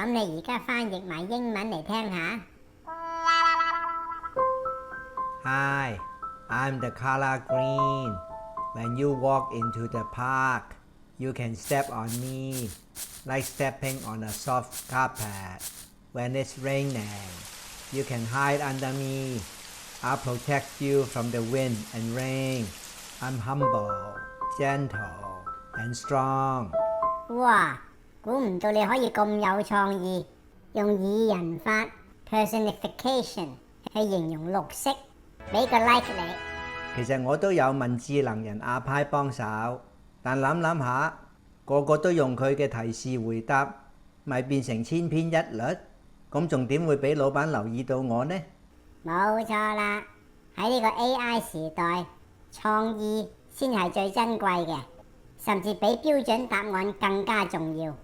咁你而家翻譯埋英文嚟聽下。Hi, I'm the color green. When you walk into the park, you can step on me, like stepping on a soft carpet. When it's raining, you can hide under me. I'll protect you from the wind and rain. I'm humble, gentle, and strong. 哇，估唔到你可以咁有創意，用擬人法 personification 去形容綠色，俾個 like 你。其實我都有問智能人阿派幫手，但諗諗下，個個都用佢嘅提示回答，咪變成千篇一律，咁仲點會俾老闆留意到我呢？冇錯啦，喺呢個 AI 時代，創意先係最珍貴嘅，甚至比標準答案更加重要。